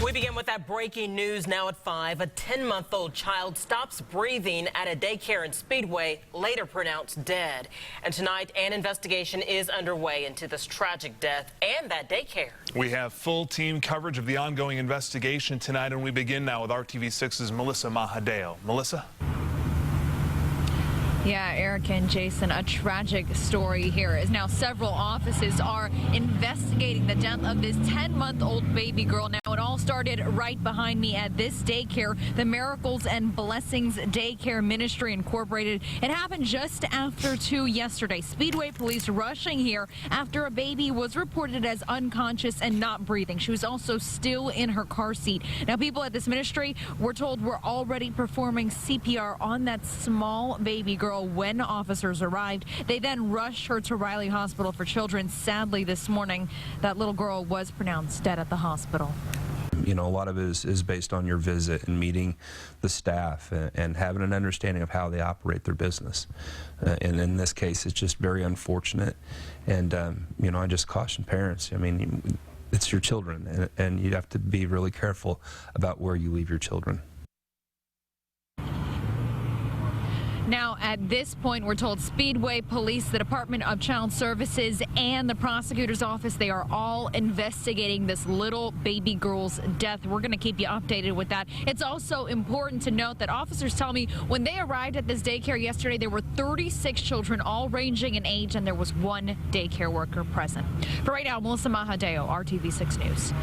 We begin with that breaking news now at 5. A 10-month-old child stops breathing at a daycare in Speedway, later pronounced dead. And tonight, an investigation is underway into this tragic death and that daycare. We have full team coverage of the ongoing investigation tonight, and we begin now with RTV6's Melissa Mahadeo. Melissa? Yeah, Eric and Jason, a tragic story here as now several offices are investigating the death of this 10-month-old baby girl. Now, it all started right behind me at this daycare, the Miracles and Blessings Daycare Ministry Incorporated. It happened just after 2 yesterday. Speedway police rushing here after a baby was reported as unconscious and not breathing. She was also still in her car seat. Now, people at this ministry were told we're already performing CPR on that small baby girl when officers arrived. They then rushed her to Riley Hospital for Children. Sadly, this morning, that little girl was pronounced dead at the hospital. You know, a lot of it is based on your visit and meeting the staff and having an understanding of how they operate their business. And in this case, it's just very unfortunate. And, you know, I just caution parents. I mean, it's your children, and you have to be really careful about where you leave your children. Now, at this point, we're told Speedway Police, the Department of Child Services, and the prosecutor's office, they are all investigating this little baby girl's death. We're going to keep you updated with that. It's also important to note that officers tell me when they arrived at this daycare yesterday, there were 36 children, all ranging in age, and there was one daycare worker present. For right now, Melissa Mahadeo, RTV6 News.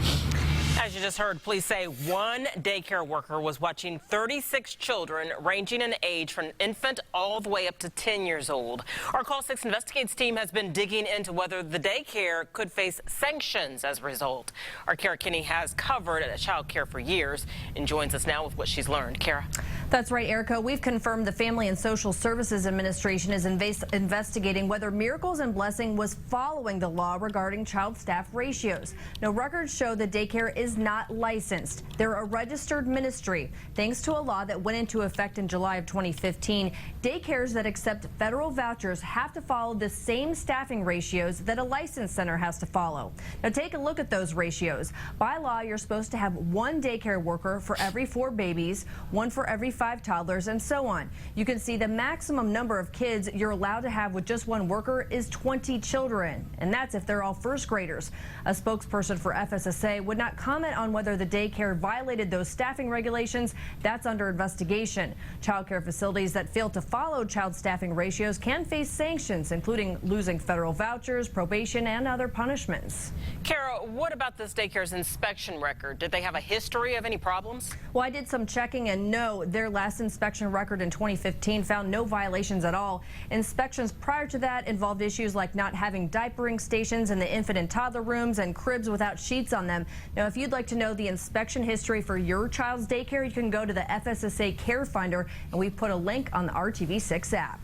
As you just heard, police say one daycare worker was watching 36 children ranging in age from infant all the way up to 10 years old. Our Call 6 Investigates team has been digging into whether the daycare could face sanctions as a result. Our Kara Kinney has covered child care for years and joins us now with what she's learned. Kara? That's right, Erica. We've confirmed the Family and Social Services Administration is investigating whether Miracles and Blessing was following the law regarding child staff ratios. Now, records show the daycare is not licensed. They're a registered ministry. Thanks to a law that went into effect in July of 2015, daycares that accept federal vouchers have to follow the same staffing ratios that a licensed center has to follow. Now, take a look at those ratios. By law, you're supposed to have one daycare worker for every 4 babies, one for every 5 toddlers, and so on. You can see the maximum number of kids you're allowed to have with just one worker is 20 children, and that's if they're all first graders. A spokesperson for FSSA would not comment on whether the daycare violated those staffing regulations. That's under investigation. Child care facilities that fail to follow child staffing ratios can face sanctions, including losing federal vouchers, probation, and other punishments. Kara, what about this daycare's inspection record? Did they have a history of any problems? Well, I did some checking, and no, their last inspection record in 2015 found no violations at all. Inspections prior to that involved issues like not having diapering stations in the infant and toddler rooms and cribs without sheets on them. Now, if you'd like to know the inspection history for your child's daycare, you can go to the FSSA Care Finder, and we put a link on the RTV6 app.